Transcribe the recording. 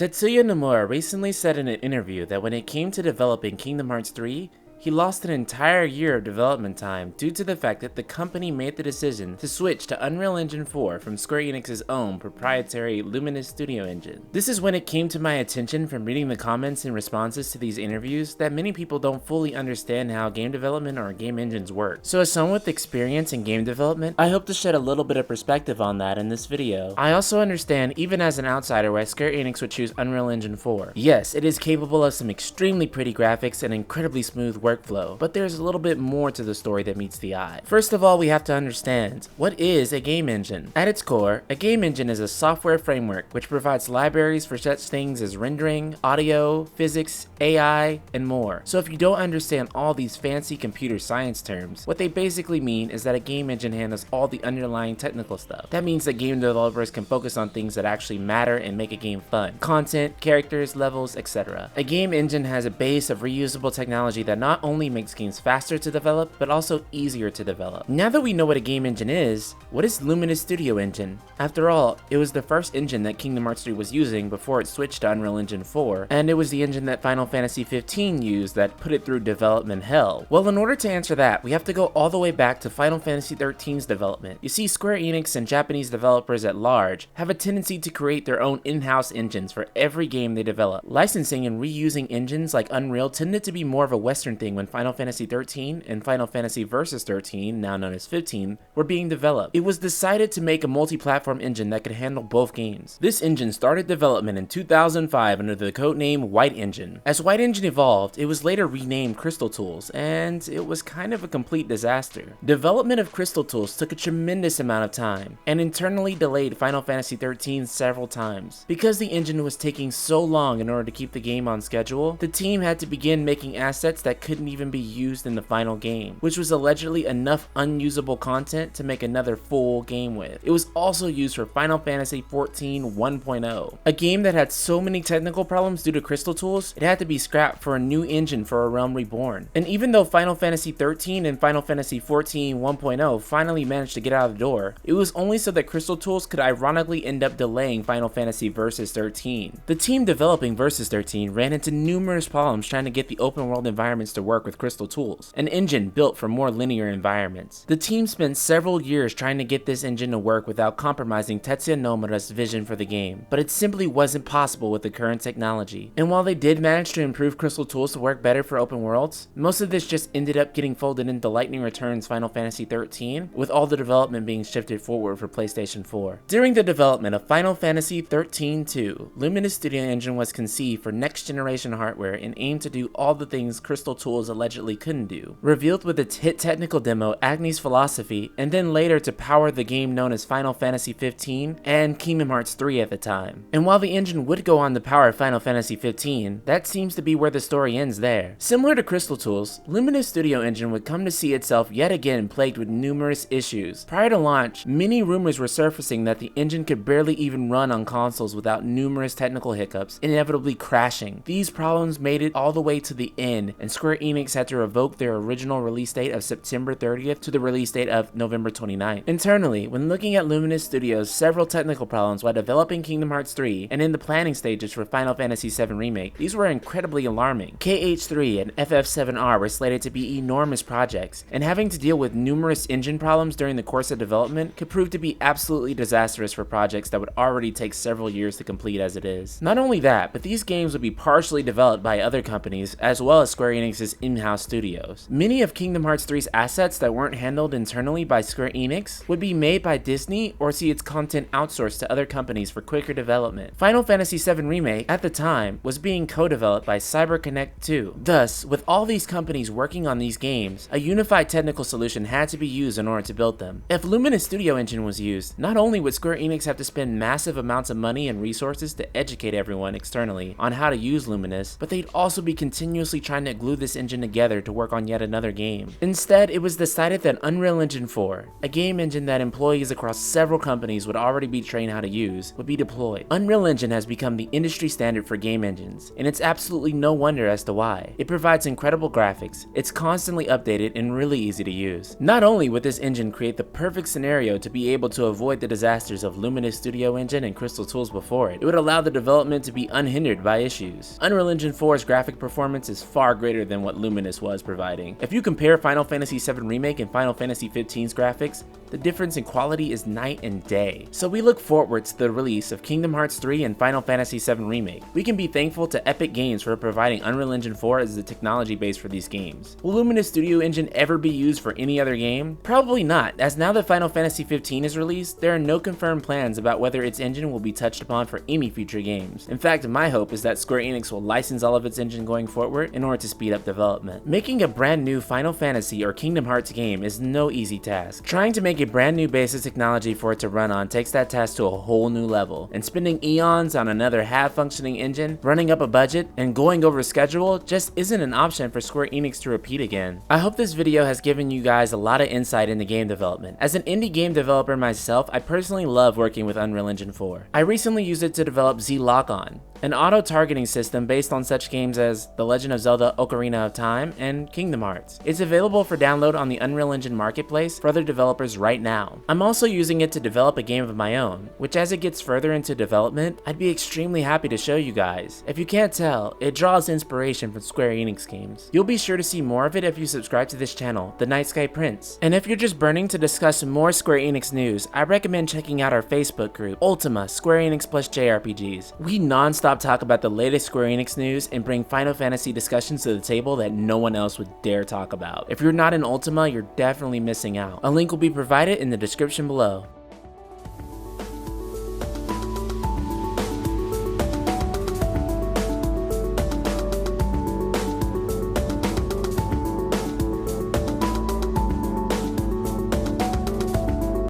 Tetsuya Nomura recently said in an interview that when it came to developing Kingdom Hearts 3, he lost an entire year of development time due to the fact that the company made the decision to switch to Unreal Engine 4 from Square Enix's own proprietary Luminous studio engine. This is when it came to my attention from reading the comments and responses to these interviews that many people don't fully understand how game development or game engines work. So as someone with experience in game development, I hope to shed a little bit of perspective on that in this video. I also understand, even as an outsider, why Square Enix would choose Unreal Engine 4. Yes, it is capable of some extremely pretty graphics and incredibly smooth workflow, but there's a little bit more to the story that meets the eye. First of all, we have to understand, what is a game engine? At its core, a game engine is a software framework which provides libraries for such things as rendering, audio, physics, AI, and more. So if you don't understand all these fancy computer science terms, what they basically mean is that a game engine handles all the underlying technical stuff. That means that game developers can focus on things that actually matter and make a game fun. Content, characters, levels, etc. A game engine has a base of reusable technology that not only makes games faster to develop, but also easier to develop. Now that we know what a game engine is, what is Luminous Studio Engine? After all, it was the first engine that Kingdom Hearts 3 was using before it switched to Unreal Engine 4, and it was the engine that Final Fantasy 15 used that put it through development hell. Well, in order to answer that, we have to go all the way back to Final Fantasy 13's development. You see, Square Enix and Japanese developers at large have a tendency to create their own in-house engines for every game they develop. Licensing and reusing engines like Unreal tended to be more of a Western thing when Final Fantasy 13 and Final Fantasy Versus 13, now known as 15, were being developed. It was decided to make a multi-platform engine that could handle both games. This engine started development in 2005 under the codename White Engine. As White Engine evolved, it was later renamed Crystal Tools, and it was kind of a complete disaster. Development of Crystal Tools took a tremendous amount of time, and internally delayed Final Fantasy 13 several times. Because the engine was taking so long in order to keep the game on schedule, the team had to begin making assets that couldn't even be used in the final game, which was allegedly enough unusable content to make another full game with. It was also used for Final Fantasy 14 1.0, a game that had so many technical problems due to Crystal Tools, it had to be scrapped for a new engine for A Realm Reborn. And even though Final Fantasy 13 and Final Fantasy 14 1.0 finally managed to get out of the door, it was only so that Crystal Tools could ironically end up delaying Final Fantasy Versus 13. The team developing Versus 13 ran into numerous problems trying to get the open world environments to work with Crystal Tools, an engine built for more linear environments. The team spent several years trying to get this engine to work without compromising Tetsuya Nomura's vision for the game, but it simply wasn't possible with the current technology. And while they did manage to improve Crystal Tools to work better for open worlds, most of this just ended up getting folded into Lightning Returns Final Fantasy 13, with all the development being shifted forward for PlayStation 4. During the development of Final Fantasy 13-2, Luminous Studio Engine was conceived for next generation hardware and aimed to do all the things Crystal Tools allegedly couldn't do. Revealed with its hit technical demo Agni's Philosophy, and then later to power the game known as Final Fantasy 15 and Kingdom Hearts 3 at the time. And while the engine would go on to power Final Fantasy 15, that seems to be where the story ends there. Similar to Crystal Tools, Luminous Studio Engine would come to see itself yet again plagued with numerous issues. Prior to launch, many rumors were surfacing that the engine could barely even run on consoles without numerous technical hiccups, inevitably crashing. These problems made it all the way to the end, and Square Enix had to revoke their original release date of September 30th to the release date of November 29th. Internally, when looking at Luminous Studios' several technical problems while developing Kingdom Hearts 3 and in the planning stages for Final Fantasy 7 Remake, these were incredibly alarming. KH3 and FF7R were slated to be enormous projects, and having to deal with numerous engine problems during the course of development could prove to be absolutely disastrous for projects that would already take several years to complete as it is. Not only that, but these games would be partially developed by other companies as well as Square Enix's in-house studios. Many of Kingdom Hearts 3's assets that weren't handled internally by Square Enix would be made by Disney or see its content outsourced to other companies for quicker development. Final Fantasy 7 Remake, at the time, was being co-developed by CyberConnect 2. Thus, with all these companies working on these games, a unified technical solution had to be used in order to build them. If Luminous Studio Engine was used, not only would Square Enix have to spend massive amounts of money and resources to educate everyone externally on how to use Luminous, but they'd also be continuously trying to glue this engine together to work on yet another game. Instead, it was decided that Unreal Engine 4, a game engine that employees across several companies would already be trained how to use, would be deployed. Unreal Engine has become the industry standard for game engines, and it's absolutely no wonder as to why. It provides incredible graphics, it's constantly updated and really easy to use. Not only would this engine create the perfect scenario to be able to avoid the disasters of Luminous Studio Engine and Crystal Tools before it would allow the development to be unhindered by issues. Unreal Engine 4's graphic performance is far greater than what Luminous was providing. If you compare Final Fantasy VII Remake and Final Fantasy XV's graphics, the difference in quality is night and day. So we look forward to the release of Kingdom Hearts 3 and Final Fantasy VII Remake. We can be thankful to Epic Games for providing Unreal Engine 4 as the technology base for these games. Will Luminous Studio Engine ever be used for any other game? Probably not, as now that Final Fantasy XV is released, there are no confirmed plans about whether its engine will be touched upon for any future games. In fact, my hope is that Square Enix will license all of its engine going forward in order to speed up development. Making a brand new Final Fantasy or Kingdom Hearts game is no easy task. Trying to make a brand new base of technology for it to run on takes that task to a whole new level, and spending eons on another half-functioning engine, running up a budget, and going over schedule just isn't an option for Square Enix to repeat again. I hope this video has given you guys a lot of insight into game development. As an indie game developer myself, I personally love working with Unreal Engine 4. I recently used it to develop Z-LockOn, an auto-targeting system based on such games as The Legend of Zelda Ocarina of Time and Kingdom Hearts. It's available for download on the Unreal Engine Marketplace for other developers right now. I'm also using it to develop a game of my own, which as it gets further into development, I'd be extremely happy to show you guys. If you can't tell, it draws inspiration from Square Enix games. You'll be sure to see more of it if you subscribe to this channel, The Night Sky Prince. And if you're just burning to discuss more Square Enix news, I recommend checking out our Facebook group, ULTIMA, Square Enix plus JRPGs. We non-stop talk about the latest Square Enix news and bring Final Fantasy discussions to the table that no one else would dare talk about. If you're not in ULTIMA, you're definitely missing out. A link will be provided in the description below.